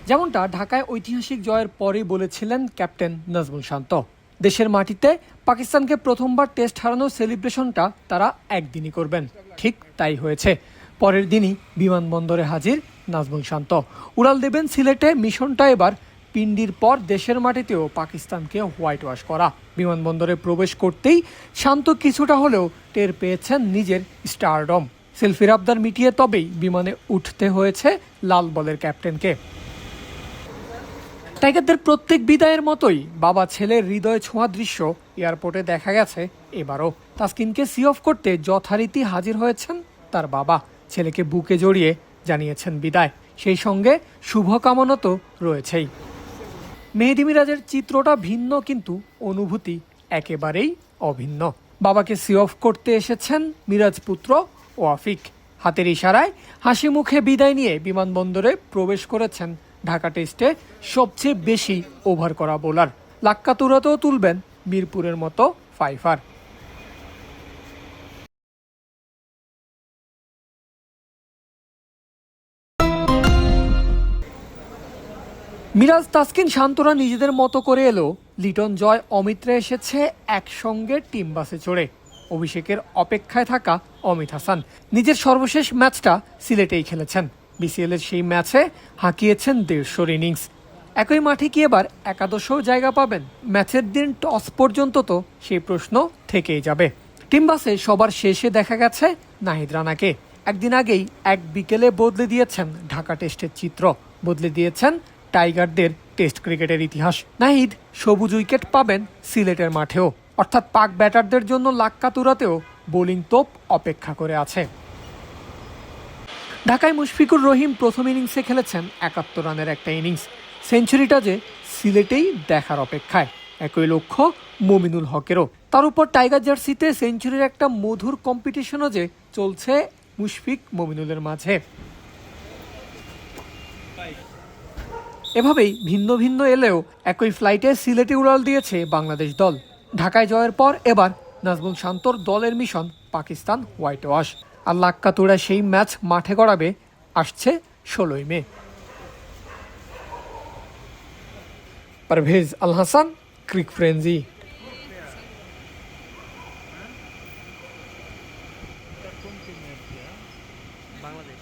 যেমনটা ঢাকায় ঐতিহাসিক জয়ের পরেই বলেছিলেন ক্যাপ্টেন নাজমুল শান্ত, দেশের মাটিতে পাকিস্তানকে প্রথমবার টেস্ট হারানোর সেলিব্রেশনটা তারা একদিনই করবেন। ঠিক তাই হয়েছে। পরের দিনই বিমানবন্দরে হাজির নাজমুল শান্ত। উড়াল দেবেন সিলেটে। মিশনটা এবার পিন্ডির পর দেশের মাটিতেও পাকিস্তানকে হোয়াইট ওয়াশ করা। বিমানবন্দরে প্রবেশ করতেই শান্ত কিছুটা হলেও টের পেয়েছেন নিজের স্টারডম। সেলফির আবদার মিটিয়ে তবেই বিমানে উঠতে হয়েছে লাল বলের ক্যাপ্টেনকে। টাইগারদের প্রত্যেক বিদায়ের মতোই বাবা ছেলের হৃদয় ছোঁয়া দৃশ্য এয়ারপোর্টে দেখা গেছে এবারও। তাসকিনকে সি অফ করতে যথারীতি হাজির হয়েছেন তার বাবা। ছেলেকে বুকে জড়িয়ে জানিয়েছেন বিদায়, সেই সঙ্গে শুভকামনা তো রয়েছেই। মেহেদী মিরাজের চিত্রটা ভিন্ন, কিন্তু অনুভূতি একেবারেই অভিন্ন। বাবাকে সি অফ করতে এসেছেন মিরাজ পুত্র ওয়াফিক। হাতের ইশারায় হাসি মুখে বিদায় নিয়ে বিমানবন্দরে প্রবেশ করেছেন ঢাকা টেস্টে সবচেয়ে বেশি ওভার করা বোলার। লাক্কাতুরাতেও তুলবেন মিরপুরের মতো ফাইফার। মিরাজ, তাসকিন, শান্তরা নিজেদের মতো করে এলো। লিটন, জয়, অমিতরা এসেছে একসঙ্গে টিম বাসে চড়ে। অভিষেকের অপেক্ষায় থাকা অমিত হাসান নিজের সর্বশেষ ম্যাচটা সিলেটেই খেলেছেন। বিসিএলের সেই ম্যাচে হাঁকিয়েছেন 150 ইনিংস। একই মাঠে কি এবার একাদশেও জায়গা পাবেন? ম্যাচের দিন টস পর্যন্ত তো সেই প্রশ্ন থেকেই যাবে। টিম বাসে সবার শেষে দেখা গেছে নাহিদ রানাকে। একদিন আগেই এক বিকেলে বদলে দিয়েছেন ঢাকা টেস্টের চিত্র, বদলে দিয়েছেন টাইগারদের টেস্ট ক্রিকেটের ইতিহাস। নাহিদ সবুজ উইকেট পাবেন সিলেটের মাঠেও, অর্থাৎ পাক ব্যাটারদের জন্য লাক্কাতুরাতেও বোলিং তোপ অপেক্ষা করে আছে। ঢাকায় মুশফিকুর রহিম প্রথম ইনিংসে খেলেছেন 71 রানের একটা ইনিংস। সেঞ্চুরিটা যে সিলেটেই দেখার অপেক্ষায়। একই লক্ষ্য মমিনুল হকেরও। তার উপর টাইগার জার্সিতে সেঞ্চুরির একটা মধুর কম্পিটিশনও যে চলছে মুশফিক মমিনুলের মাঝে। এভাবেই ভিন্ন ভিন্ন এলেও একই ফ্লাইটে সিলেটে উড়াল দিয়েছে বাংলাদেশ দল। ঢাকায় জয়ের পর এবার নাজমুল শান্তর দলের মিশন পাকিস্তান হোয়াইট ওয়াশ। আর লাক্কাতুরা সেই ম্যাচ মাঠে গড়াবে আসছে 16 মে। পারভেজ আল হাসান, ক্রিক ফ্রেঞ্জি। বাংলাদেশ।